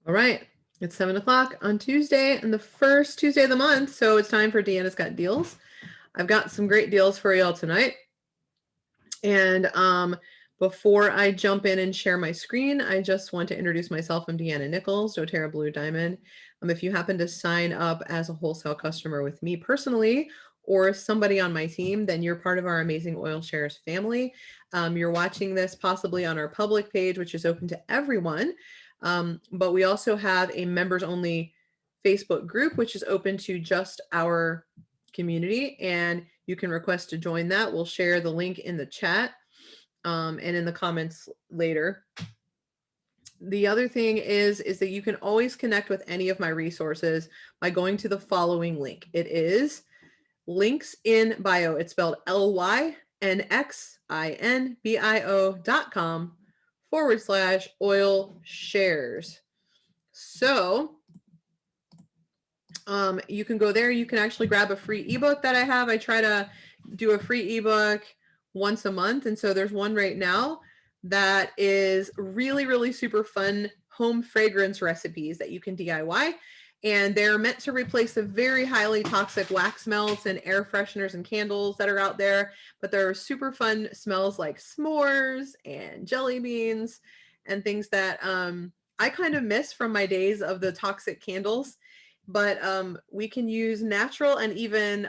All right, it's 7 o'clock on Tuesday and the first Tuesday of the month, so it's time for Deanna's Got Deals. I've got some great deals for y'all tonight. And before I jump in and share my screen, I just want to introduce myself. I'm Deanna Nichols, doTERRA Blue Diamond. If you happen to sign up as a wholesale customer with me personally or somebody on my team, then you're part of our amazing Oil Shares family. You're watching this possibly on our public page, which is open to everyone. But we also have a members only Facebook group, which is open to just our community, and you can request to join that. We'll share the link in the chat and in the comments later. The other thing is that you can always connect with any of my resources by going to the following link. It is links in bio. It's spelled lynxinbio.com/oil shares. So you can go there. You can actually grab a free ebook that I have. I try to do a free ebook once a month. And so there's one right now that is really, really super fun home fragrance recipes that you can DIY. And they're meant to replace the very highly toxic wax melts and air fresheners and candles that are out there. But there are super fun smells like s'mores and jelly beans and things that I kind of miss from my days of the toxic candles. But we can use natural and even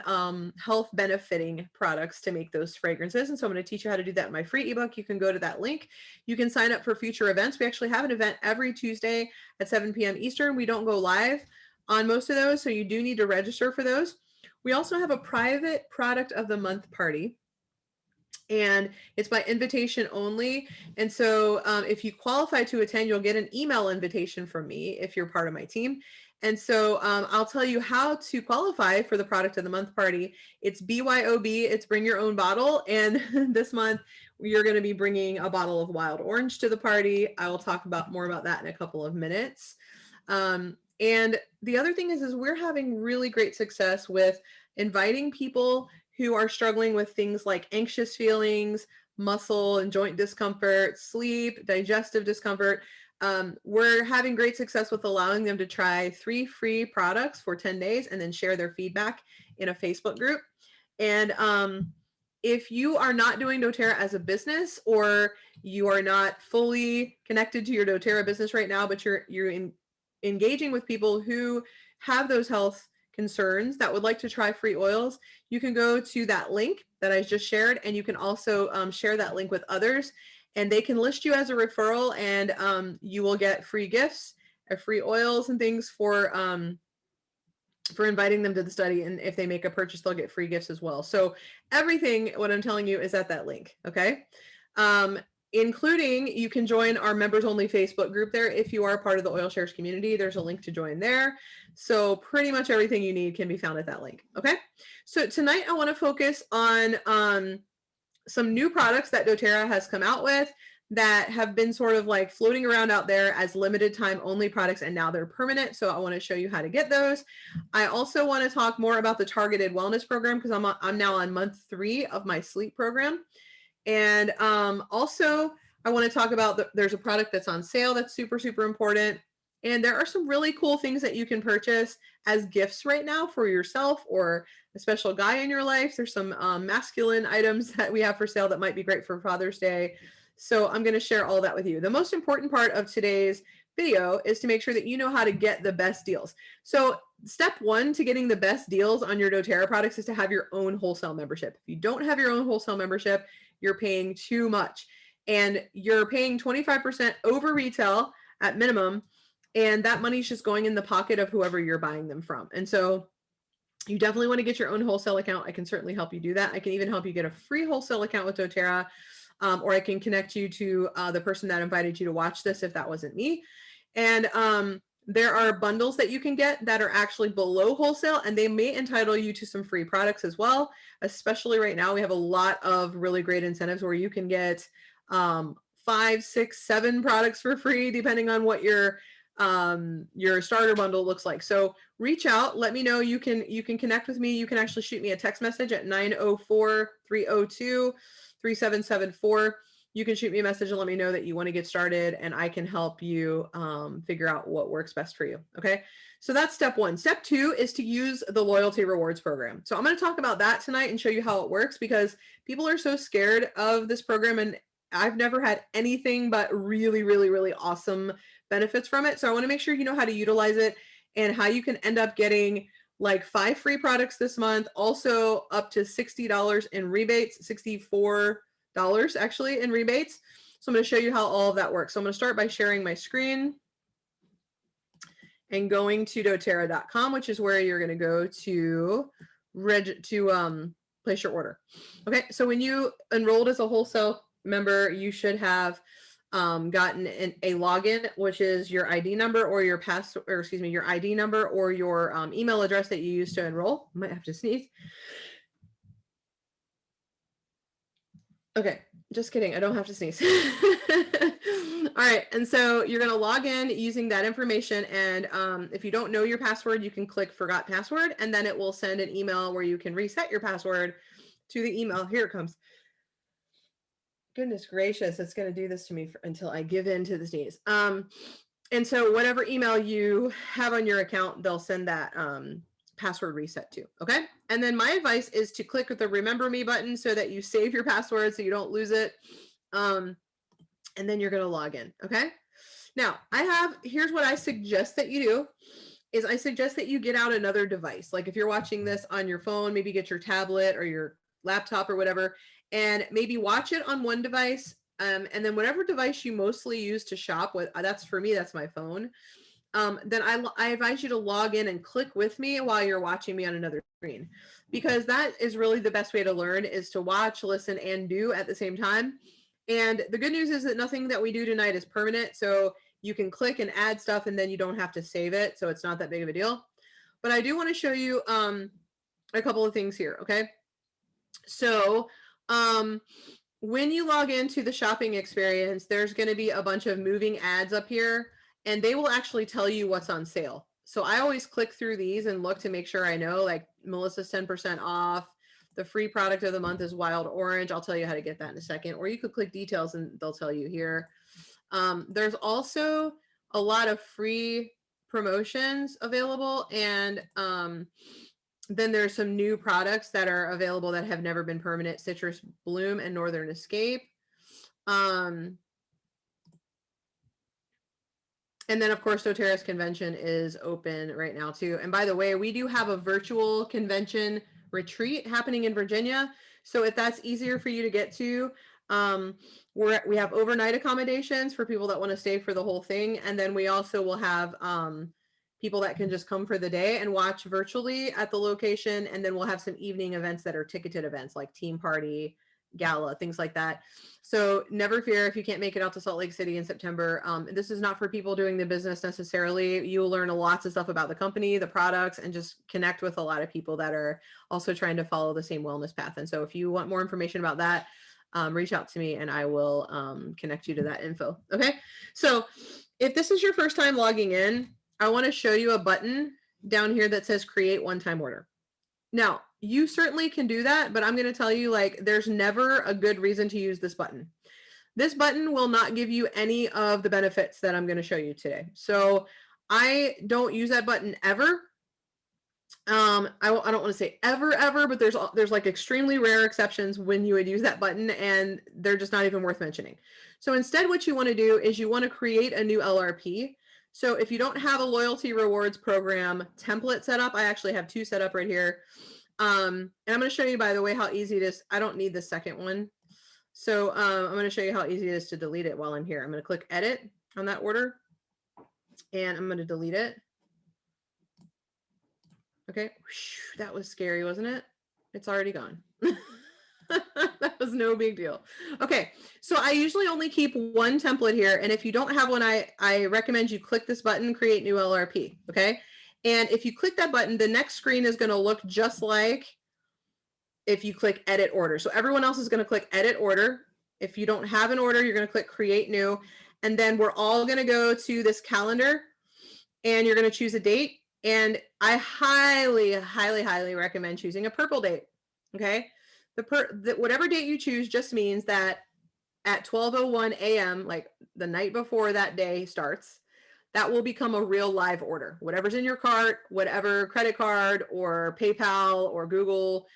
health benefiting products to make those fragrances. And so I'm going to teach you how to do that in my free ebook. You can go to that link. You can sign up for future events. We actually have an event every Tuesday at 7 p.m. Eastern. We don't go live on most of those, so you do need to register for those. We also have a private product of the month party, and it's by invitation only. And so if you qualify to attend, you'll get an email invitation from me if you're part of my team. And so I'll tell you how to qualify for the product of the month party. It's BYOB, it's bring your own bottle. And this month, you're going to be bringing a bottle of wild orange to the party. I will talk more about that in a couple of minutes. And the other thing is we're having really great success with inviting people who are struggling with things like anxious feelings, muscle and joint discomfort, sleep, digestive discomfort. We're having great success with allowing them to try 3 free products for 10 days and then share their feedback in a Facebook group. And if you are not doing doTERRA as a business, or you are not fully connected to your doTERRA business right now, but you're engaging with people who have those health concerns that would like to try free oils, you can go to that link that I just shared, and you can also share that link with others, and they can list you as a referral, and you will get free gifts or free oils and things for inviting them to the study. And if they make a purchase, they'll get free gifts as well. So everything, what I'm telling you, is at that link. Okay. Including, you can join our members only Facebook group there. If you are part of the Oil Shares community, there's a link to join there. So pretty much everything you need can be found at that link. Okay. So tonight I want to focus on some new products that doTERRA has come out with that have been sort of like floating around out there as limited time only products, and now they're permanent. So I want to show you how to get those. I also want to talk more about the targeted wellness program, because I'm now on month 3 of my sleep program. And also I want to talk about there's a product that's on sale that's super, super important. And there are some really cool things that you can purchase as gifts right now for yourself or a special guy in your life. There's some masculine items that we have for sale that might be great for Father's Day. So I'm going to share all that with you. The most important part of today's video is to make sure that you know how to get the best deals. So step 1 to getting the best deals on your doTERRA products is to have your own wholesale membership. If you don't have your own wholesale membership, you're paying too much, and you're paying 25% over retail at minimum. And that money's just going in the pocket of whoever you're buying them from. And so you definitely want to get your own wholesale account. I can certainly help you do that. I can even help you get a free wholesale account with doTERRA, or I can connect you to the person that invited you to watch this if that wasn't me. And there are bundles that you can get that are actually below wholesale, and they may entitle you to some free products as well. Especially right now, we have a lot of really great incentives where you can get 5, 6, 7 products for free, depending on what your starter bundle looks like. So reach out, let me know. You can connect with me. You can actually shoot me a text message at 904-302-3774. you can shoot me a message and let me know that you want to get started, and I can help you figure out what works best for you. Okay. So that's step one. Step two is to use the loyalty rewards program. So I'm going to talk about that tonight and show you how it works, because people are so scared of this program, and I've never had anything but really, really, really awesome benefits from it. So I want to make sure you know how to utilize it and how you can end up getting like 5 free products this month, also up to $60 in rebates, $64 actually in rebates. So I'm going to show you how all of that works. So I'm going to start by sharing my screen and going to doterra.com, which is where you're going to go to place your order. Okay, so when you enrolled as a wholesale member, you should have gotten a login, which is your ID number or your your ID number or your email address that you use to enroll. I might have to sneeze. Okay, just kidding. I don't have to sneeze. All right, and so you're going to log in using that information, and if you don't know your password, you can click forgot password, and then it will send an email where you can reset your password to the email. Here it comes. Goodness gracious, it's going to do this to me until I give in to the sneeze. And so whatever email you have on your account, they'll send that password reset to. Okay. And then my advice is to click the remember me button so that you save your password so you don't lose it. And then you're going to log in. Okay. Now here's what I suggest that you do is I suggest that you get out another device. Like if you're watching this on your phone, maybe get your tablet or your laptop or whatever, and maybe watch it on one device. And then whatever device you mostly use to shop with, that's for me, that's my phone. Then I advise you to log in and click with me while you're watching me on another screen, because that is really the best way to learn, is to watch, listen, and do at the same time. And the good news is that nothing that we do tonight is permanent. So you can click and add stuff and then you don't have to save it. So it's not that big of a deal. But I do want to show you a couple of things here. Okay. So when you log into the shopping experience, there's going to be a bunch of moving ads up here, and they will actually tell you what's on sale. So I always click through these and look to make sure I know, like Melissa's 10% off. The free product of the month is wild orange. I'll tell you how to get that in a second. Or you could click details and they'll tell you here. There's also a lot of free promotions available, and then there's some new products that are available that have never been permanent: Citrus Bloom and Northern Escape. And then of course doTERRA's convention is open right now too. And by the way, we do have a virtual convention retreat happening in Virginia. So if that's easier for you to get to, we have overnight accommodations for people that want to stay for the whole thing. And then we also will have people that can just come for the day and watch virtually at the location. And then we'll have some evening events that are ticketed events like team party, gala, things like that. So never fear if you can't make it out to Salt Lake City in September. This is not for people doing the business necessarily. You will learn lots of stuff about the company, the products, and just connect with a lot of people that are also trying to follow the same wellness path. And so if you want more information about that, reach out to me and I will connect you to that info. Okay. So if this is your first time logging in, I want to show you a button down here that says create one-time order. Now, you certainly can do that, but I'm going to tell you, like, there's never a good reason to use this button. This button will not give you any of the benefits that I'm going to show you today. So I don't use that button ever. I don't want to say ever, but there's like extremely rare exceptions when you would use that button, and they're just not even worth mentioning. So instead, what you want to do is you want to create a new LRP. So if you don't have a loyalty rewards program template set up, I actually have 2 set up right here. And I'm going to show you, by the way, how easy it is. I don't need the second one. So I'm going to show you how easy it is to delete it while I'm here. I'm going to click edit on that order and I'm going to delete it. Okay. That was scary, wasn't it? It's already gone. That was no big deal. Okay. So I usually only keep one template here. And if you don't have one, I recommend you click this button, create new LRP. Okay. And if you click that button, the next screen is going to look just like if you click edit order. So everyone else is going to click edit order. If you don't have an order, you're going to click create new. And then we're all going to go to this calendar and you're going to choose a date. And I highly, highly, highly recommend choosing a purple date. Okay. Whatever date you choose just means that at 12:01 a.m., like the night before that day starts, that will become a real live order. Whatever's in your cart, whatever credit card or PayPal or Google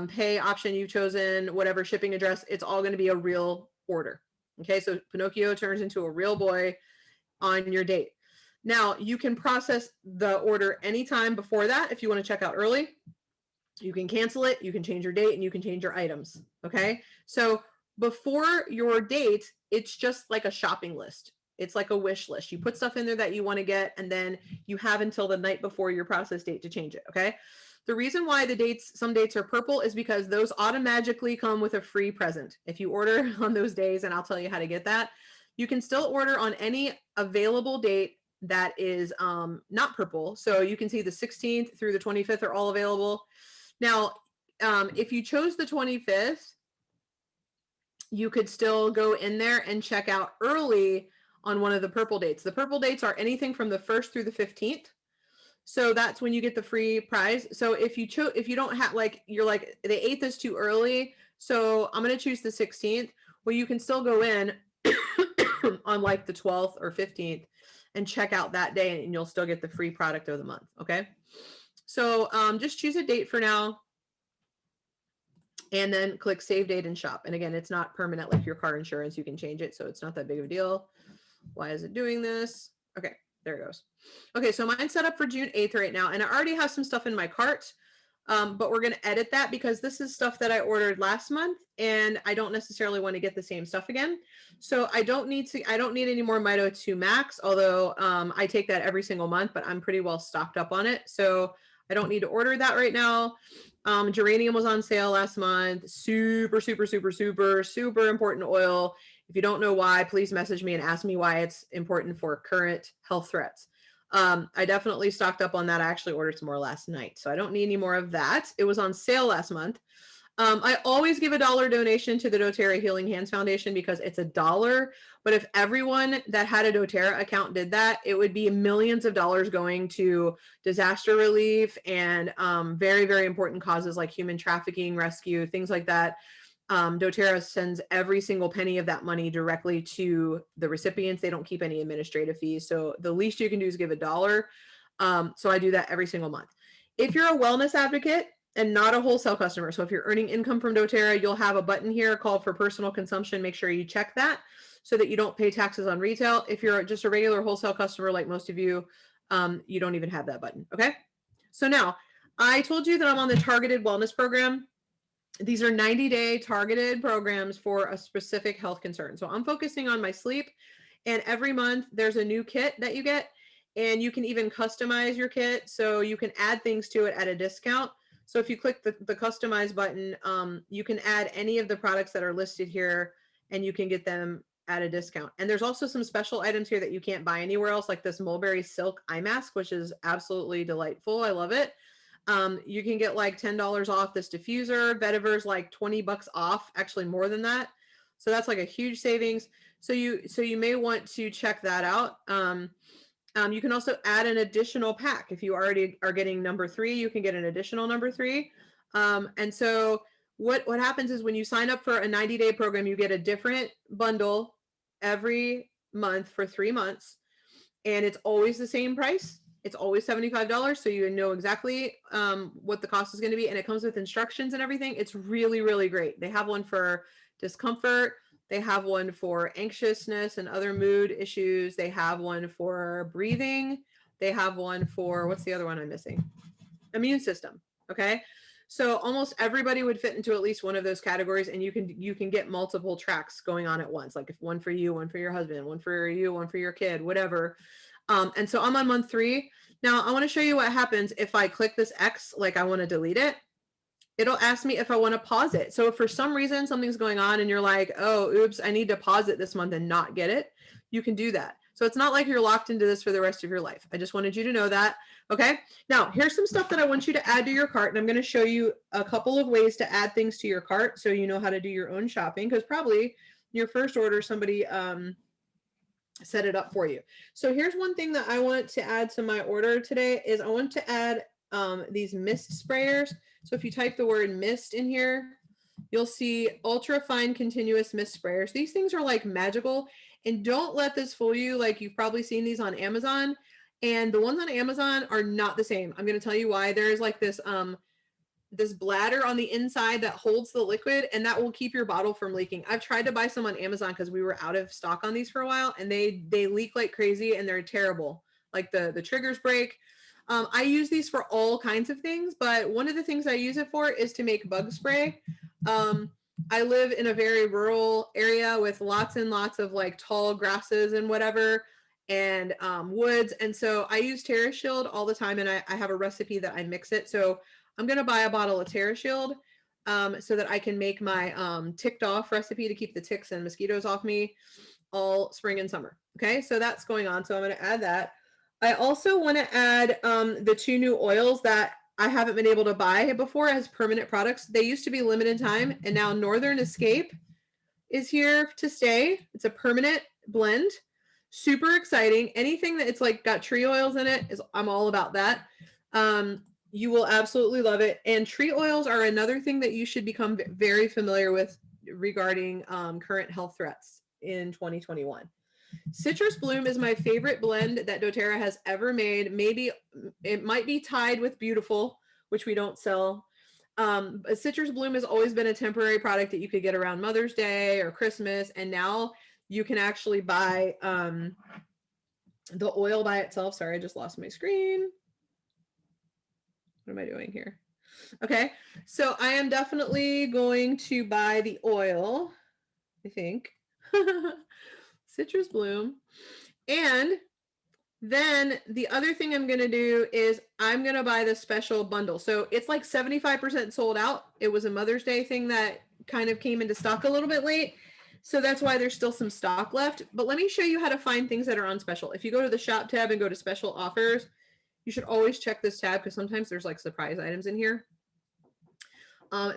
Pay option you've chosen, whatever shipping address, it's all going to be a real order. Okay, so Pinocchio turns into a real boy on your date. Now, you can process the order anytime before that if you want to check out early. You can cancel it, you can change your date, and you can change your items. Okay, so before your date, it's just like a shopping list. It's like a wish list. You put stuff in there that you want to get, and then you have until the night before your process date to change it. Okay. The reason why some dates are purple is because those automatically come with a free present. If you order on those days, and I'll tell you how to get that, you can still order on any available date that is not purple. So you can see the 16th through the 25th are all available. Now, if you chose the 25th, you could still go in there and check out early on one of the purple dates. The purple dates are anything from the 1st through the 15th. So that's when you get the free prize. So if you don't have, like, you're like, the 8th is too early, so I'm going to choose the 16th. Well, you can still go in on like the 12th or 15th and check out that day, and you'll still get the free product of the month. Okay. So just choose a date for now, and then click save date and shop. And again, it's not permanent like your car insurance. You can change it, so it's not that big of a deal. Why is it doing this? Okay, there it goes. Okay, so mine's set up for June 8th right now, and I already have some stuff in my cart, but we're going to edit that because this is stuff that I ordered last month, and I don't necessarily want to get the same stuff again. So I don't need any more Mito 2 Max, although I take that every single month, but I'm pretty well stocked up on it. So I don't need to order that right now. Geranium was on sale last month. Super, super, super, super, super important oil. If you don't know why, please message me and ask me why it's important for current health threats. I definitely stocked up on that. I actually ordered some more last night, so I don't need any more of that. It was on sale last month. I always give $1 donation to the doTERRA Healing Hands Foundation because it's $1. But if everyone that had a doTERRA account did that, it would be millions of dollars going to disaster relief and very, very important causes like human trafficking, rescue, things like that. doTERRA sends every single penny of that money directly to the recipients. They don't keep any administrative fees. So the least you can do is give $1. So I do that every single month. If you're a wellness advocate and not a wholesale customer, so if you're earning income from doTERRA, you'll have a button here called for personal consumption. Make sure you check that so that you don't pay taxes on retail. If you're just a regular wholesale customer like most of you, you don't even have that button. Okay. So now I told you that I'm on the targeted wellness program. These are 90-day targeted programs for a specific health concern. So I'm focusing on my sleep, and every month there's a new kit that you get, and you can even customize your kit. So you can add things to it at a discount. So if you click the customize button, you can add any of the products that are listed here, and you can get them at a discount. And there's also some special items here that you can't buy anywhere else, like this mulberry silk eye mask, which is absolutely delightful. I love it. You can get like $10 off this diffuser. Vetiver's like $20 off, actually more than that. So that's like a huge savings. So you may want to check that out. You can also add an additional pack. If you already are getting number 3, you can get an additional number 3. And so what happens is when you sign up for a 90-day program, you get a different bundle every month for 3 months, and it's always the same price. It's always $75, so you know exactly what the cost is going to be, and it comes with instructions and everything. It's really, really great. They have one for discomfort. They have one for anxiousness and other mood issues. They have one for breathing. They have one for, what's the other one I'm missing? Immune system. Okay. So almost everybody would fit into at least one of those categories, and you can get multiple tracks going on at once. Like if one for you, one for your husband, one for you, one for your kid, whatever. And so I'm on month 3. Now I want to show you what happens if I click this X, like I want to delete it. It'll ask me if I want to pause it. So if for some reason something's going on and you're like, oh, oops, I need to pause it this month and not get it, you can do that. So it's not like you're locked into this for the rest of your life. I just wanted you to know that. Okay. Now here's some stuff that I want you to add to your cart. And I'm going to show you a couple of ways to add things to your cart so you know how to do your own shopping, because probably your first order, somebody set it up for you. So here's one thing that I want to add to my order today is I want to add these mist sprayers. So if you type the word mist in here, you'll see ultra fine continuous mist sprayers. These things are like magical, and don't let this fool you. Like, you've probably seen these on Amazon, and the ones on Amazon are not the same. I'm going to tell you why. There's like this bladder on the inside that holds the liquid, and that will keep your bottle from leaking. I've tried to buy some on Amazon because we were out of stock on these for a while, and they leak like crazy, and they're terrible. Like the triggers break. I use these for all kinds of things, but one of the things I use it for is to make bug spray. I live in a very rural area with lots and lots of like tall grasses and whatever, and woods. And so I use Terra Shield all the time, and I have a recipe that I mix it. So I'm going to buy a bottle of Terra Shield so that I can make my ticked off recipe to keep the ticks and mosquitoes off me all spring and summer. Okay, so that's going on. So I'm going to add that. I also want to add the 2 new oils that I haven't been able to buy before as permanent products. They used to be limited time, and now Northern Escape is here to stay. It's a permanent blend. Super exciting. Anything that it's like got tree oils in it is, I'm all about that. You will absolutely love it. And tree oils are another thing that you should become very familiar with regarding current health threats in 2021. Citrus Bloom is my favorite blend that doTERRA has ever made. Maybe it might be tied with Beautiful, which we don't sell. But Citrus Bloom has always been a temporary product that you could get around Mother's Day or Christmas. And now you can actually buy the oil by itself. Sorry, I just lost my screen. What am I doing here? Okay, so I am definitely going to buy the oil, I think. Citrus Bloom. And then the other thing I'm going to do is I'm going to buy the special bundle. So it's like 75% sold out. It was a Mother's Day thing that kind of came into stock a little bit late. So that's why there's still some stock left. But let me show you how to find things that are on special. If you go to the shop tab and go to special offers, you should always check this tab because sometimes there's like surprise items in here.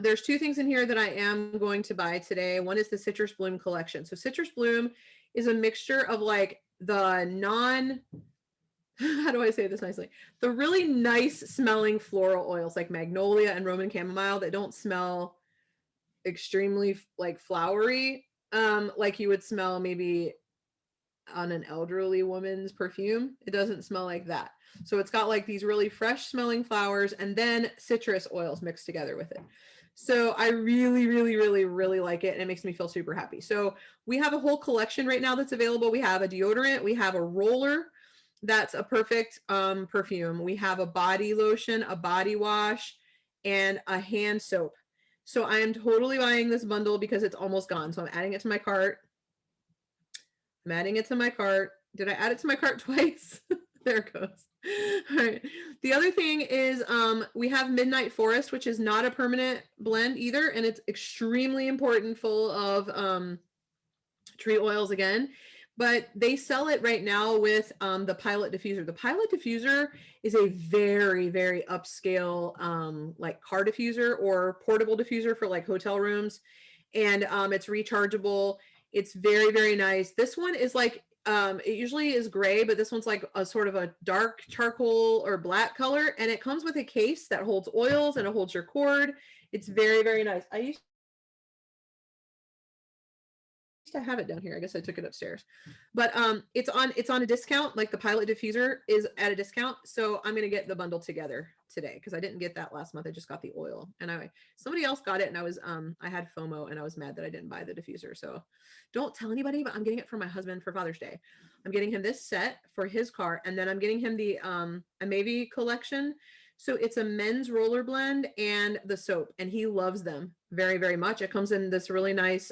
There's 2 things in here that I am going to buy today. One is the Citrus Bloom collection. So Citrus Bloom is a mixture of like the how do I say this nicely? The really nice smelling floral oils like magnolia and Roman chamomile that don't smell extremely like flowery, like you would smell maybe on an elderly woman's perfume. It doesn't smell like that. So it's got like these really fresh smelling flowers and then citrus oils mixed together with it. So I really, really, really, really like it, and it makes me feel super happy. So we have a whole collection right now that's available. We have a deodorant, we have a roller that's a perfect perfume. We have a body lotion, a body wash, and a hand soap. So I am totally buying this bundle because it's almost gone. So I'm adding it to my cart. I'm adding it to my cart. Did I add it to my cart twice? There it goes. All right. The other thing is we have Midnight Forest, which is not a permanent blend either. And it's extremely important, full of tree oils again. But they sell it right now with the Pilot Diffuser. The Pilot Diffuser is a very, very upscale like car diffuser or portable diffuser for like hotel rooms. And it's rechargeable. It's very, very nice. This one is like, it usually is gray, but this one's like a sort of a dark charcoal or black color. And it comes with a case that holds oils and it holds your cord. It's very, very nice. I used to have it down here. I guess I took it upstairs, but it's on a discount. Like the Pilot Diffuser is at a discount. So I'm going to get the bundle together today because I didn't get that last month. I just got the oil, and somebody else got it, and I had FOMO and I was mad that I didn't buy the diffuser. So don't tell anybody, but I'm getting it for my husband for Father's Day. I'm getting him this set for his car, and then I'm getting him the Amavi collection. So it's a men's roller blend and the soap, and he loves them very, very much. It comes in this really nice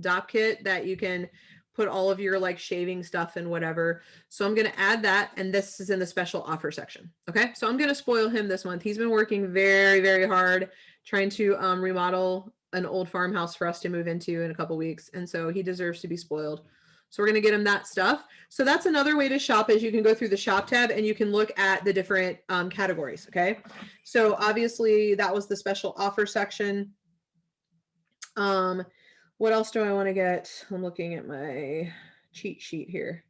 dop kit that you can put all of your like shaving stuff and whatever. So I'm going to add that, and this is in the special offer section. Okay, so I'm going to spoil him this month. He's been working very, very hard trying to remodel an old farmhouse for us to move into in a couple weeks, and so he deserves to be spoiled. So we're going to get him that stuff. So that's another way to shop is you can go through the shop tab and you can look at the different categories. Okay. So obviously that was the special offer section. What else do I want to get? I'm looking at my cheat sheet here.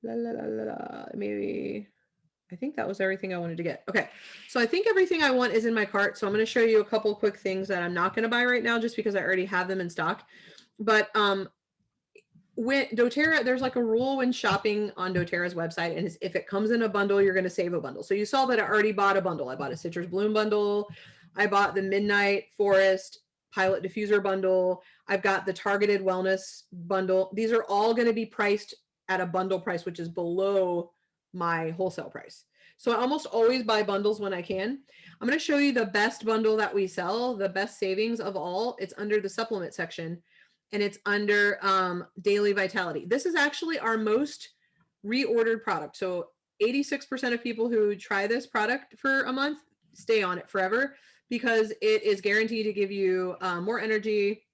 La, la, la, la, la. Maybe I think that was everything I wanted to get. Okay. So I think everything I want is in my cart. So I'm going to show you a couple quick things that I'm not going to buy right now just because I already have them in stock. But when doTERRA, there's like a rule when shopping on doTERRA's website, and if it comes in a bundle, you're going to save a bundle. So you saw that I already bought a bundle. I bought a citrus bloom bundle. I bought the midnight forest pilot diffuser bundle. I've got the targeted wellness bundle. These are all going to be priced at a bundle price, which is below my wholesale price. So I almost always buy bundles when I can. I'm going to show you the best bundle that we sell, the best savings of all. It's under the supplement section, and it's under Daily Vitality. This is actually our most reordered product. So 86% of people who try this product for a month stay on it forever because it is guaranteed to give you more energy,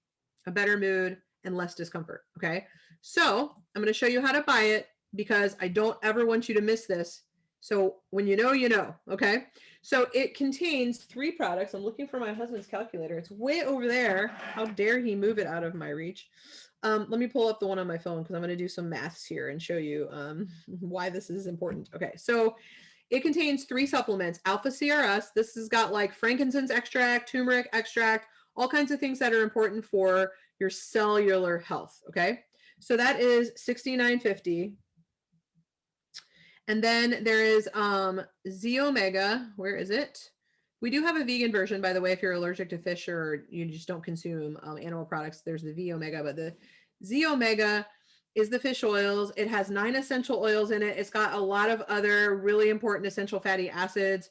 a better mood, and less discomfort. Okay. So I'm going to show you how to buy it because I don't ever want you to miss this. So when you know, you know. Okay. So it contains 3 products. I'm looking for my husband's calculator. It's way over there. How dare he move it out of my reach? Let me pull up the one on my phone because I'm going to do some maths here and show you why this is important. Okay. So it contains 3 supplements. Alpha CRS. This has got like frankincense extract, turmeric extract, all kinds of things that are important for your cellular health. Okay. So that is $69.50. And then there is Z Omega. Where is it? We do have a vegan version, by the way, if you're allergic to fish or you just don't consume animal products. There's the V Omega, but the Z Omega is the fish oils. It has 9 essential oils in it. It's got a lot of other really important essential fatty acids.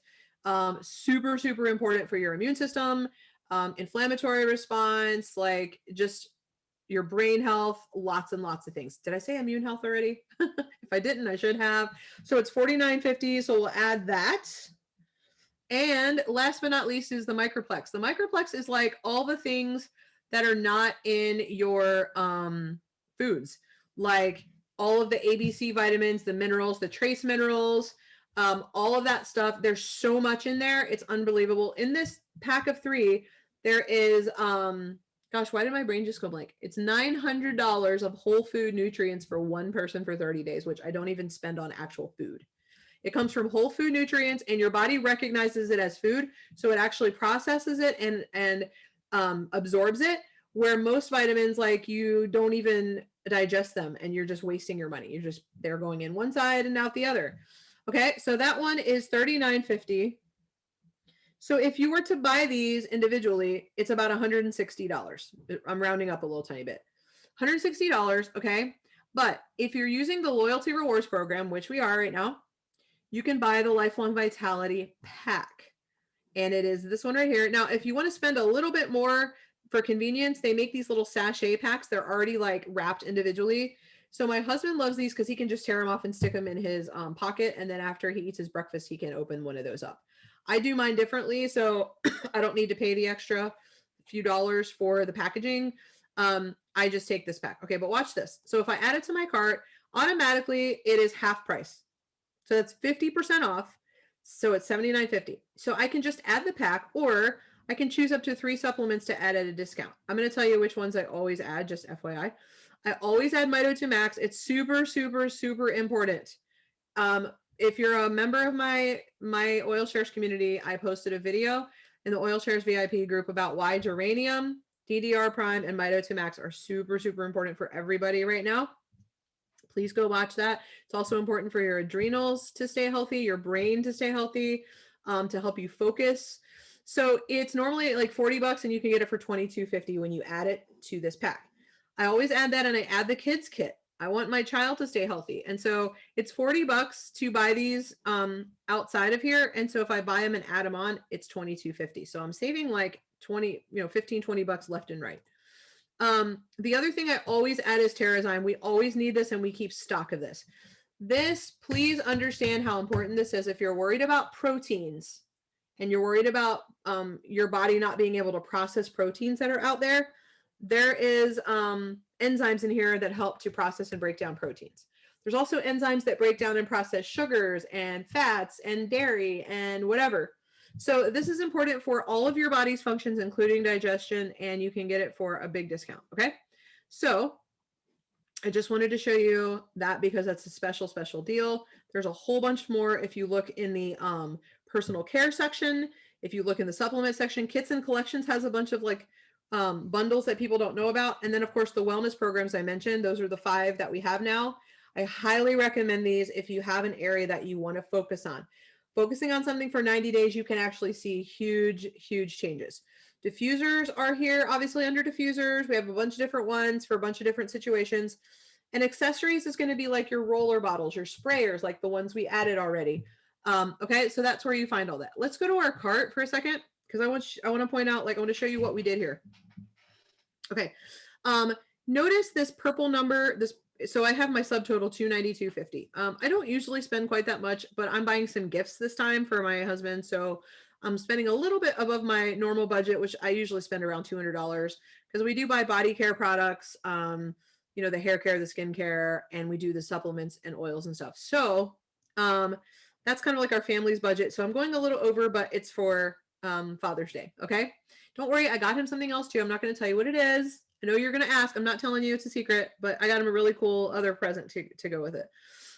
Super, super important for your immune system, inflammatory response, like just your brain health, lots and lots of things. Did I say immune health already? If I didn't, I should have. So it's $49.50. So we'll add that. And last but not least is the Microplex. The Microplex is like all the things that are not in your foods, like all of the ABC vitamins, the minerals, the trace minerals, all of that stuff. There's so much in there. It's unbelievable. In this pack of 3, there is gosh, why did my brain just go blank? It's $900 of whole food nutrients for one person for 30 days, which I don't even spend on actual food. It comes from whole food nutrients and your body recognizes it as food. So it actually processes it and absorbs it, where most vitamins, like you don't even digest them and you're just wasting your money. They're going in one side and out the other. Okay. So that one is $39.50. So if you were to buy these individually, it's about $160. I'm rounding up a little tiny bit. $160, okay? But if you're using the loyalty rewards program, which we are right now, you can buy the Lifelong Vitality pack. And it is this one right here. Now, if you want to spend a little bit more for convenience, they make these little sachet packs. They're already like wrapped individually. So my husband loves these because he can just tear them off and stick them in his pocket. And then after he eats his breakfast, he can open one of those up. I do mine differently, so I don't need to pay the extra few dollars for the packaging. I just take this pack. Okay, but watch this. So if I add it to my cart, automatically it is half price. So that's 50% off. So it's $79.50. So I can just add the pack, or I can choose up to 3 supplements to add at a discount. I'm going to tell you which ones I always add, just FYI. I always add Mito 2 Max. It's super, super, super important. If you're a member of my Oil Shares community, I posted a video in the Oil Shares VIP group about why geranium, DDR Prime, and Mito 2 Max are super, super important for everybody right now. Please go watch that. It's also important for your adrenals to stay healthy, your brain to stay healthy, to help you focus. So it's normally like $40 and you can get it for $22.50 when you add it to this pack. I always add that, and I add the kids kit. I want my child to stay healthy. And so it's $40 to buy these outside of here. And so if I buy them and add them on, it's $22.50. So I'm saving like 15, $20 left and right. The other thing I always add is Terrazyme. We always need this and we keep stock of this. This, please understand how important this is. If you're worried about proteins and you're worried about your body not being able to process proteins that are out there, there is enzymes in here that help to process and break down proteins. There's also enzymes that break down and process sugars and fats and dairy and whatever. So this is important for all of your body's functions, including digestion, and you can get it for a big discount. Okay. So I just wanted to show you that because that's a special, special deal. There's a whole bunch more if you look in the personal care section. If you look in the supplement section, Kits and Collections has a bunch of like bundles that people don't know about. And then of course the wellness programs I mentioned, those are the 5 that we have now. I highly recommend these if you have an area that you want to focus on. Focusing on something for 90 days, you can actually see huge, huge changes. Diffusers are here, obviously under diffusers. We have a bunch of different ones for a bunch of different situations. And accessories is going to be like your roller bottles, your sprayers, like the ones we added already. Okay, so that's where you find all that. Let's go to our cart for a second because I want to point out, like I want to show you what we did here. Okay, notice this purple number. So I have my subtotal 292.50. I don't usually spend quite that much, but I'm buying some gifts this time for my husband, so I'm spending a little bit above my normal budget, which I usually spend around $200 because we do buy body care products. You know, the hair care, the skin care, and we do the supplements and oils and stuff. So that's kind of like our family's budget. So I'm going a little over, but it's for Father's Day. Okay. Don't worry. I got him something else too. I'm not going to tell you what it is. I know you're going to ask. I'm not telling you it's a secret, but I got him a really cool other present to go with it.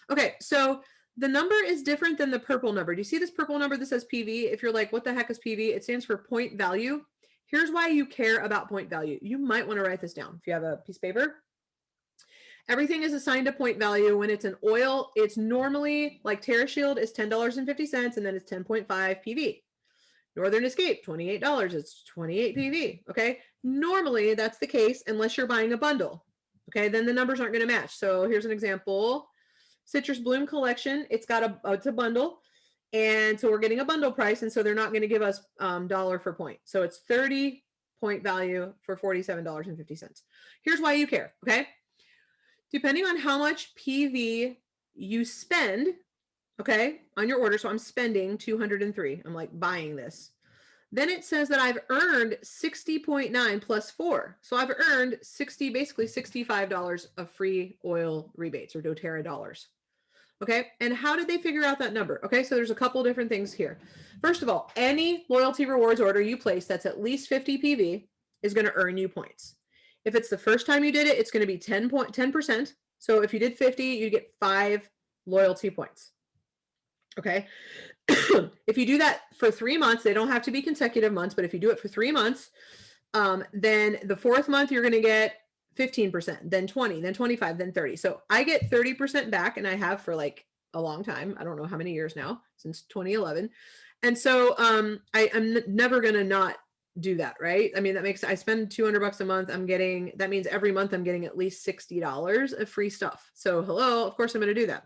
Okay. So the number is different than the purple number. Do you see this purple number that says PV? If you're like, what the heck is PV? It stands for point value. Here's why you care about point value. You might want to write this down if you have a piece of paper. Everything is assigned a point value. When it's an oil, it's normally like TerraShield is $10.50 and then it's 10.5 PV. Northern Escape, $28. It's 28 PV. Okay. Normally that's the case unless you're buying a bundle. Okay. Then the numbers aren't going to match. So here's an example. Citrus Bloom Collection. It's got it's a bundle. And so we're getting a bundle price. And so they're not going to give us dollar for point. So it's 30 point value for $47.50. Here's why you care. Okay. Depending on how much PV you spend, okay, on your order. So I'm spending 203. I'm like buying this. Then it says that I've earned 60.9 plus 4. So I've earned basically $65 of free oil rebates or doTERRA dollars. Okay. And how did they figure out that number? Okay. So there's a couple different things here. First of all, any loyalty rewards order you place that's at least 50 PV is going to earn you points. If it's the first time you did it, it's going to be 10%. So if you did 50, you get 5 loyalty points. Okay. If you do that for 3 months, they don't have to be consecutive months, but if you do it for 3 months, then the 4th month, you're going to get 15%, then 20, then 25, then 30. So I get 30% back and I have for like a long time. I don't know how many years now, since 2011. And so I'm never going to not do that, right? I mean, I spend $200 a month. That means every month I'm getting at least $60 of free stuff. So hello, of course I'm going to do that.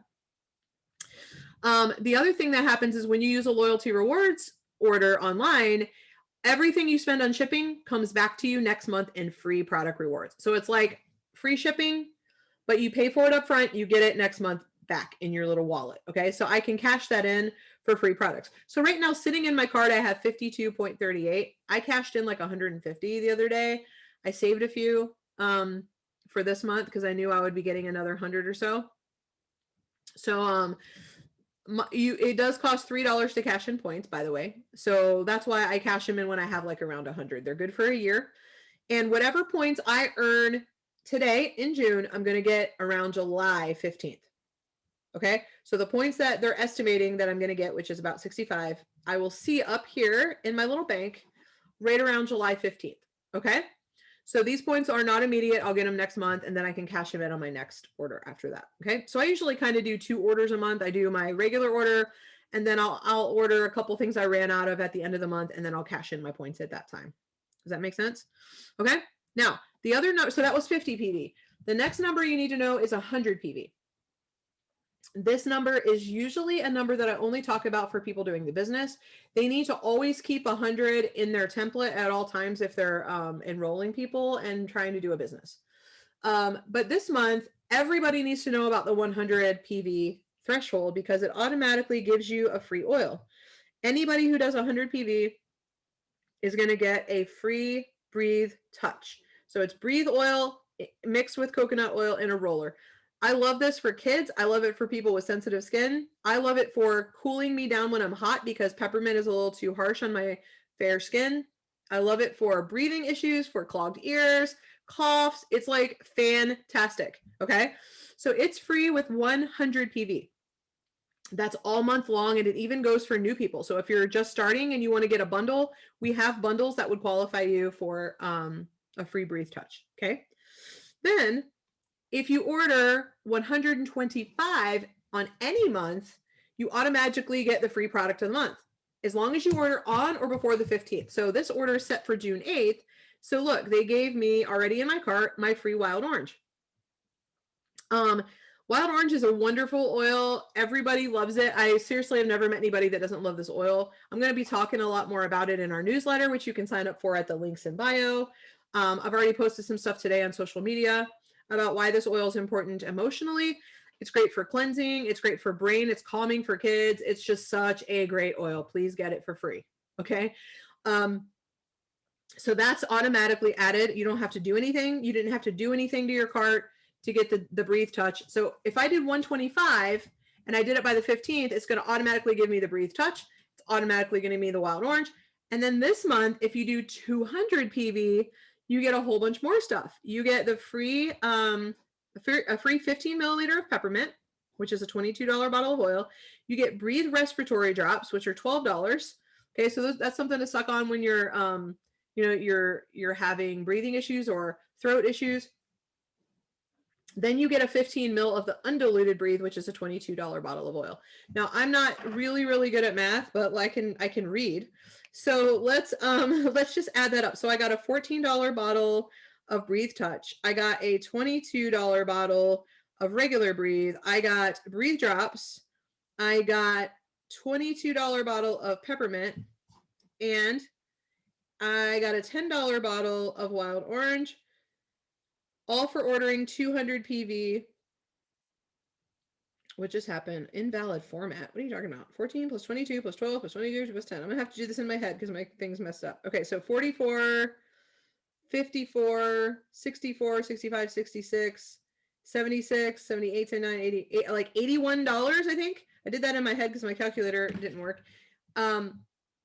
The other thing that happens is when you use a loyalty rewards order online, everything you spend on shipping comes back to you next month in free product rewards. So it's like free shipping, but you pay for it up front, you get it next month back in your little wallet. Okay. So I can cash that in for free products. So right now sitting in my card, I have 52.38. I cashed in like 150 the other day. I saved a few for this month because I knew I would be getting another 100 or so. So it does cost $3 to cash in points, by the way. So that's why I cash them in when I have like around 100. They're good for a year. And whatever points I earn today in June, I'm going to get around July 15th. Okay. So the points that they're estimating that I'm going to get, which is about 65, I will see up here in my little bank right around July 15th. Okay. So these points are not immediate. I'll get them next month and then I can cash them in on my next order after that. Okay. So I usually kind of do 2 orders a month. I do my regular order and then I'll order a couple things I ran out of at the end of the month and then I'll cash in my points at that time. Does that make sense? Okay. Now the other number, so that was 50 PV. The next number you need to know is 100 PV. This number is usually a number that I only talk about for people doing the business. They need to always keep 100 in their template at all times if they're enrolling people and trying to do a business. But this month, everybody needs to know about the 100 PV threshold because it automatically gives you a free oil. Anybody who does 100 PV is going to get a free Breathe Touch. So it's Breathe oil mixed with coconut oil in a roller. I love this for kids. I love it for people with sensitive skin. I love it for cooling me down when I'm hot because peppermint is a little too harsh on my fair skin. I love it for breathing issues, for clogged ears, coughs. It's like fantastic. Okay. So it's free with 100 PV. That's all month long, and it even goes for new people. So if you're just starting and you want to get a bundle, we have bundles that would qualify you for a free Breathe Touch. Okay. Then if you order 125 on any month, you automatically get the free product of the month, as long as you order on or before the 15th. So this order is set for June 8th. So look, they gave me already in my cart my free wild orange. Wild orange is a wonderful oil. Everybody loves it. I seriously have never met anybody that doesn't love this oil. I'm going to be talking a lot more about it in our newsletter, which you can sign up for at the links in bio. I've already posted some stuff today on social media about why this oil is important emotionally. It's great for cleansing. It's great for brain. It's calming for kids. It's just such a great oil. Please get it for free. Okay. So that's automatically added. You don't have to do anything. You didn't have to do anything to your cart to get the Breathe Touch. So if I did 125 and I did it by the 15th, it's going to automatically give me the Breathe Touch. It's automatically going to give me the wild orange. And then this month, if you do 200 PV, you get a whole bunch more stuff. You get the free, a free 15 milliliter of peppermint, which is a $22 bottle of oil. You get Breathe respiratory drops, which are $12. Okay. So that's something to suck on when you're, you're having breathing issues or throat issues. Then you get a 15 mil of the undiluted Breathe, which is a $22 bottle of oil. Now I'm not really good at math, but I can read. So let's just add that up. So I got a $14 bottle of Breathe Touch. I got a $22 bottle of regular Breathe. I got Breathe drops. I got $22 bottle of peppermint, and I got a $10 bottle of wild orange. All for ordering 200 PV, what just happened? Invalid format. What are you talking about? 14 plus 22 plus 12 plus 22 plus 10. I'm going to have to do this in my head because my thing's messed up. Okay, so 44, 54, 64, 65, 66, 76, 78, 79, 80, like $81, I think. I did that in my head because my calculator didn't work.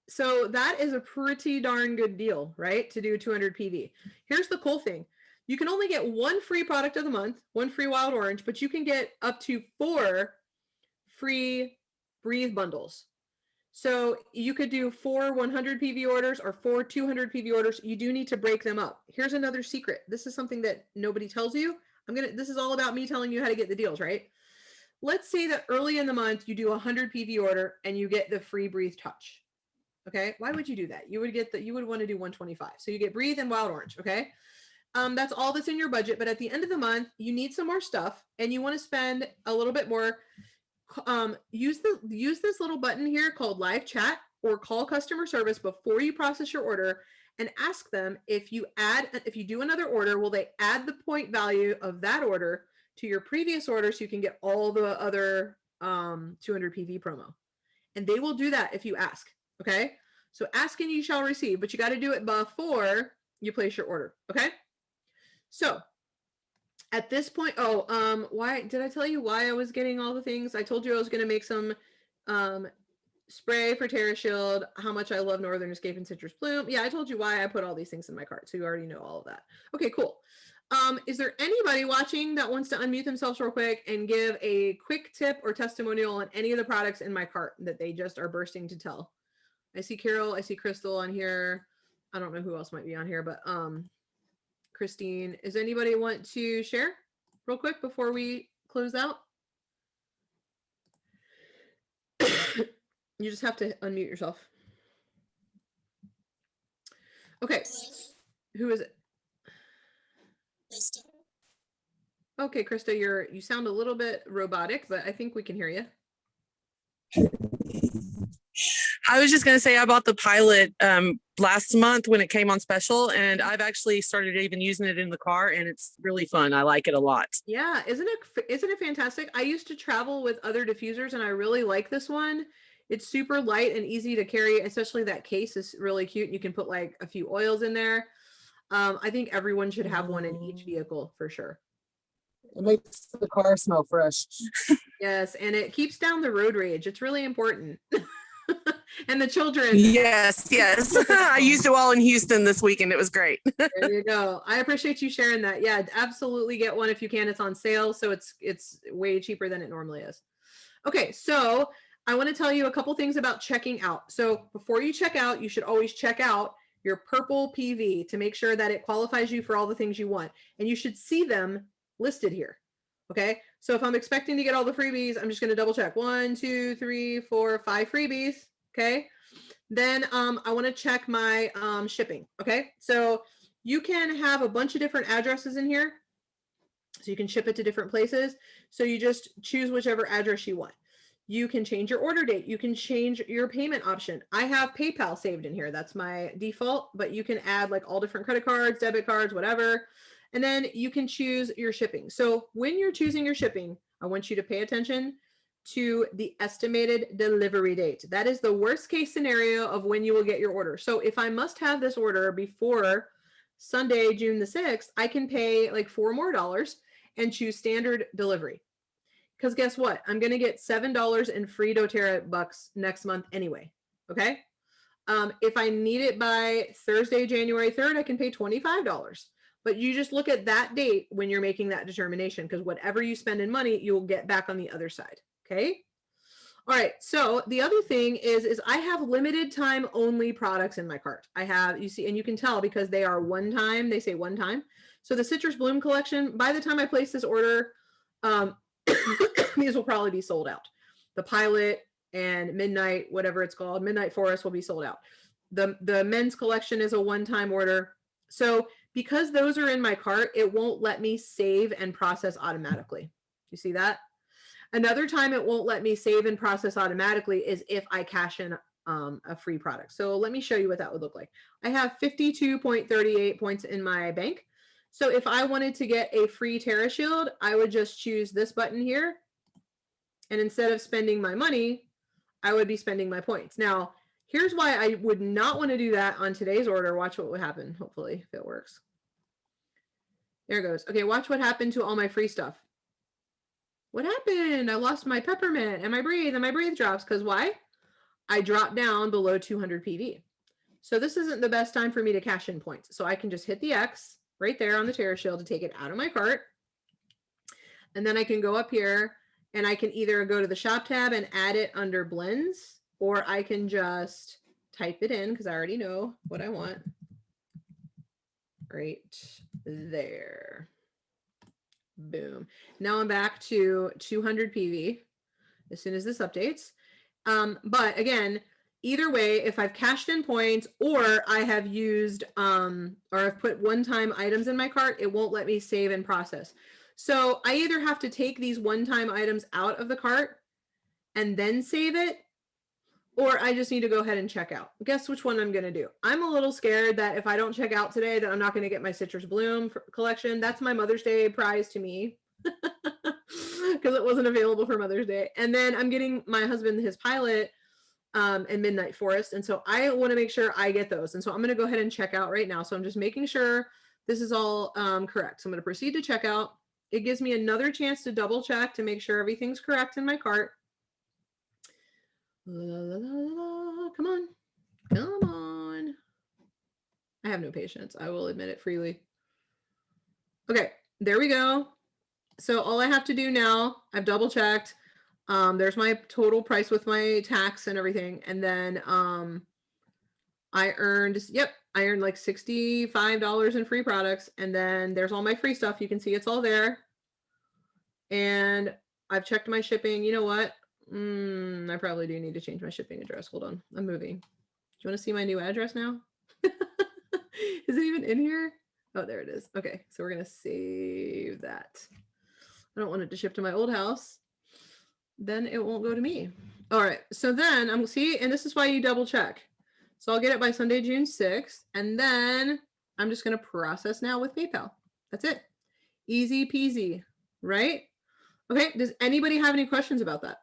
So that is a pretty darn good deal, right? To do 200 PV. Here's the cool thing. You can only get one free product of the month, one free wild orange, but you can get up to 4 free Breathe bundles. So you could do 4 100 PV orders or 4 200 PV orders. You do need to break them up. Here's another secret. This is something that nobody tells you. This is all about me telling you how to get the deals, right? Let's say that early in the month, you do a 100 PV order and you get the free Breathe Touch. Okay. Why would you do that? You would want to do 125. So you get Breathe and wild orange. Okay. That's all that's in your budget. But at the end of the month, you need some more stuff and you want to spend a little bit more. Use this little button here called live chat, or call customer service before you process your order and ask them if you do another order, will they add the point value of that order to your previous order so you can get all the other 200 PV promo. And they will do that if you ask. Okay. So ask and you shall receive, but you got to do it before you place your order. Okay. So at this point, why did I tell you why I was getting all the things? I told you I was going to make some spray for Terra Shield, how much I love Northern Escape and Citrus Bloom. Yeah, I told you why I put all these things in my cart. So you already know all of that. Okay, cool. Is there anybody watching that wants to unmute themselves real quick and give a quick tip or testimonial on any of the products in my cart that they just are bursting to tell? I see Carol, I see Crystal on here. I don't know who else might be on here, but Christine, is anybody want to share real quick before we close out? You just have to unmute yourself. Okay. Who is it? Krista. Okay, Krista, you sound a little bit robotic, but I think we can hear you. I was just going to say I bought the Pilot last month when it came on special, and I've actually started even using it in the car, and it's really fun. I like it a lot. Yeah, isn't it fantastic? I used to travel with other diffusers, and I really like this one. It's super light and easy to carry, especially that case is really cute. You can put like a few oils in there. I think everyone should have one in each vehicle for sure. It makes the car smell fresh. Yes, and it keeps down the road rage. It's really important. And the children. Yes. I used it while in Houston this weekend. It was great. There you go. I appreciate you sharing that. Yeah, absolutely get one if you can. It's on sale, so it's way cheaper than it normally is. Okay, so I want to tell you a couple things about checking out. So before you check out, you should always check out your purple PV to make sure that it qualifies you for all the things you want. And you should see them listed here. Okay, so if I'm expecting to get all the freebies, I'm just going to double check 1, 2, 3, 4, 5 freebies. Okay, then I want to check my shipping. Okay, so you can have a bunch of different addresses in here. So you can ship it to different places. So you just choose whichever address you want. You can change your order date. You can change your payment option. I have PayPal saved in here. That's my default, but you can add like all different credit cards, debit cards, whatever. And then you can choose your shipping. So when you're choosing your shipping, I want you to pay attention to the estimated delivery date. That is the worst case scenario of when you will get your order. So if I must have this order before Sunday, June the 6th, I can pay like $4 more and choose standard delivery. Because guess what? I'm going to get $7 in free doTERRA bucks next month anyway. Okay. If I need it by Thursday, January 3rd, I can pay $25. But you just look at that date when you're making that determination, because whatever you spend in money, you will get back on the other side. Okay. All right. So the other thing is I have limited time only products in my cart. I have, you see, and you can tell because they are one time, they say one time. So the Citrus Bloom collection, by the time I place this order, these will probably be sold out. The Pilot and Midnight, whatever it's called, Midnight Forest will be sold out. The men's collection is a one-time order. So because those are in my cart, it won't let me save and process automatically. You see that? Another time it won't let me save and process automatically is if I cash in a free product. So let me show you what that would look like. I have 52.38 points in my bank. So if I wanted to get a free Terra Shield, I would just choose this button here. And instead of spending my money, I would be spending my points. Now, here's why I would not want to do that on today's order. Watch what would happen, hopefully, if it works. There it goes. Okay, watch what happened to all my free stuff. What happened? I lost my peppermint and my breathe drops. Because why? I dropped down below 200 PV. So this isn't the best time for me to cash in points. So I can just hit the X right there on the Terra Shield to take it out of my cart. And then I can go up here and I can either go to the shop tab and add it under blends, or I can just type it in because I already know what I want. Right there. Boom. Now I'm back to 200 PV as soon as this updates. But again, either way, if I've cashed in points or I have used or I've put one-time items in my cart, it won't let me save and process. So I either have to take these one-time items out of the cart and then save it, or I just need to go ahead and check out. Guess which one I'm going to do? I'm a little scared that if I don't check out today, that I'm not going to get my Citrus Bloom collection. That's my Mother's Day prize to me because it wasn't available for Mother's Day. And then I'm getting my husband his Pilot and Midnight Forest. And so I want to make sure I get those. And so I'm going to go ahead and check out right now. So I'm just making sure this is all correct. So I'm going to proceed to checkout. It gives me another chance to double check to make sure everything's correct in my cart. La, la, la, come on. Come on. I have no patience. I will admit it freely. Okay, there we go. So all I have to do now, I've double checked. There's my total price with my tax and everything. And then I earned like $65 in free products. And then there's all my free stuff. You can see it's all there. And I've checked my shipping. You know what? I probably do need to change my shipping address. Hold on. I'm moving. Do you want to see my new address now? Is it even in here? Oh, there it is. Okay. So we're going to save that. I don't want it to ship to my old house. Then it won't go to me. All right. So then I'm see, and this is why you double check. So I'll get it by Sunday, June 6th. And then I'm just going to process now with PayPal. That's it. Easy peasy, right? Okay. Does anybody have any questions about that?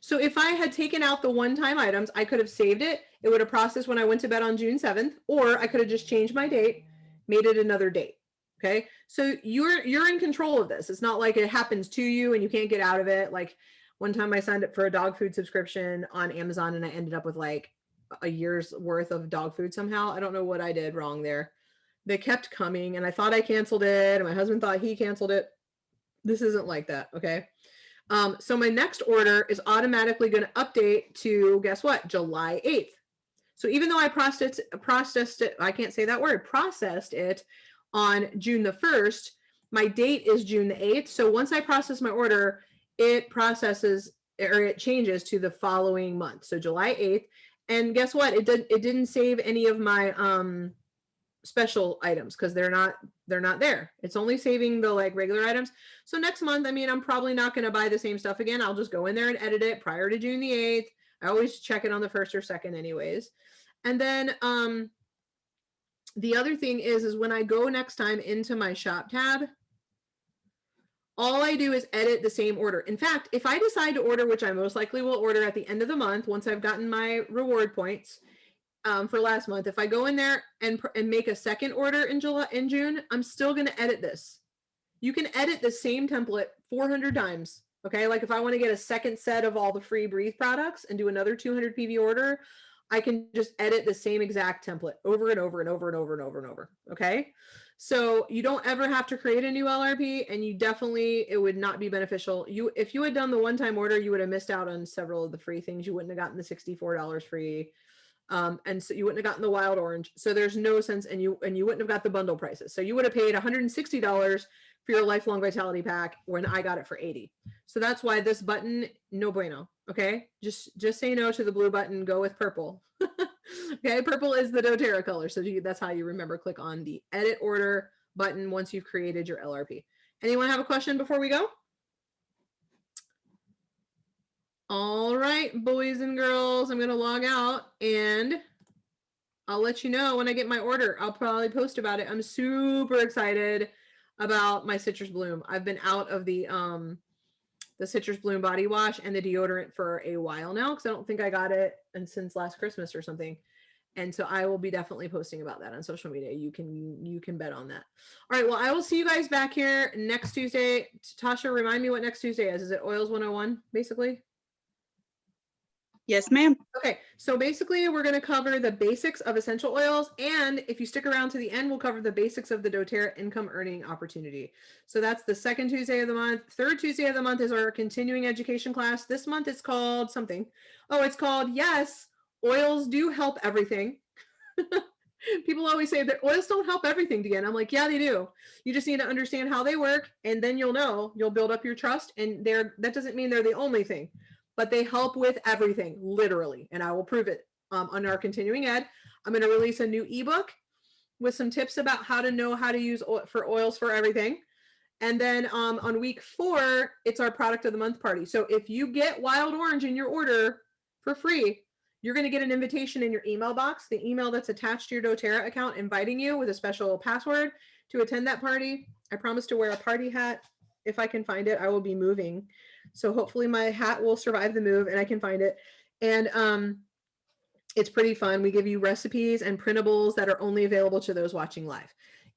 So if I had taken out the one-time items, I could have saved it. It would have processed when I went to bed on June 7th, or I could have just changed my date, made it another date. Okay. So you're in control of this. It's not like it happens to you and you can't get out of it. Like one time I signed up for a dog food subscription on Amazon and I ended up with like a year's worth of dog food somehow. I don't know what I did wrong there. They kept coming and I thought I canceled it and my husband thought he canceled it. This isn't like that. Okay. So my next order is automatically going to update to, guess what, July 8th. So even though I processed it, I can't say that word, processed it on June the 1st, my date is June the 8th. So once I process my order, it processes or it changes to the following month. So July 8th. And guess what? It didn't save any of my special items because they're not there. It's only saving the like regular items. So next month, I mean, I'm probably not going to buy the same stuff again. I'll just go in there and edit it prior to June the 8th. I always check it on the 1st or 2nd anyways. And then the other thing is when I go next time into my shop tab, all I do is edit the same order. In fact, if I decide to order, which I most likely will order at the end of the month, once I've gotten my reward points for last month, if I go in there and make a second order in June, I'm still going to edit this. You can edit the same template 400 times. Okay. Like if I want to get a second set of all the free Breathe products and do another 200 PV order, I can just edit the same exact template over and over and over and over and over and over. Okay. So you don't ever have to create a new LRP, and you definitely, it would not be beneficial. If you had done the one-time order, you would have missed out on several of the free things. You wouldn't have gotten the $64 free. And so you wouldn't have gotten the wild orange. So there's no sense, and you wouldn't have got the bundle prices. So you would have paid $160 for your lifelong vitality pack when I got it for 80. So that's why this button, no bueno. Okay. Just say no to the blue button, go with purple. Okay. Purple is the doTERRA color. So that's how you remember, click on the edit order button once you've created your LRP. Anyone have a question before we go? All right, boys and girls, I'm going to log out and I'll let you know when I get my order. I'll probably post about it. I'm super excited about my Citrus Bloom. I've been out of the Citrus Bloom body wash and the deodorant for a while now because I don't think I got it since last Christmas or something. And so I will be definitely posting about that on social media. You can bet on that. All right, well, I will see you guys back here next Tuesday. Tasha, remind me what next Tuesday is. Is it Oils 101, basically? Yes, ma'am. Okay, so basically we're going to cover the basics of essential oils, and if you stick around to the end, we'll cover the basics of the doTERRA income earning opportunity. So that's the second Tuesday of the month. Third Tuesday of the month is our continuing education class. This month it's called something. Oh, it's called, yes, oils do help everything. People always say that oils don't help everything, Deanna. I'm like, yeah, they do. You just need to understand how they work, and then you'll know, you'll build up your trust, and that doesn't mean they're the only thing, but they help with everything, literally. And I will prove it on our continuing ed. I'm going to release a new ebook with some tips about how to know how to use oils for everything. And then on week 4, it's our product of the month party. So if you get wild orange in your order for free, you're going to get an invitation in your email box, the email that's attached to your doTERRA account, inviting you with a special password to attend that party. I promise to wear a party hat. If I can find it, I will be moving. So hopefully my hat will survive the move and I can find it. And it's pretty fun. We give you recipes and printables that are only available to those watching live.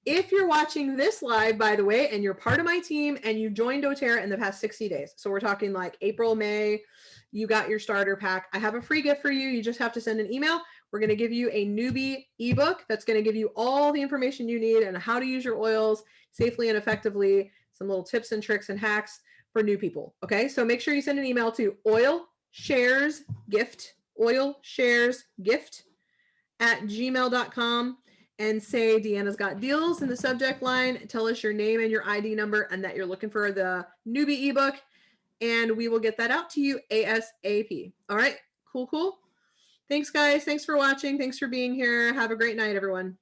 If you're watching this live, by the way, and you're part of my team and you joined doTERRA in the past 60 days, so we're talking like April, May, you got your starter pack. I have a free gift for you. You just have to send an email. We're going to give you a newbie ebook that's going to give you all the information you need and how to use your oils safely and effectively, some little tips and tricks and hacks for new people. Okay, so make sure you send an email to oilsharesgift@gmail.com and say Deanna's got deals in the subject line. Tell us your name and your ID number and that you're looking for the newbie ebook, and we will get that out to you ASAP. All right, cool. Thanks, guys. Thanks for watching. Thanks for being here. Have a great night, everyone.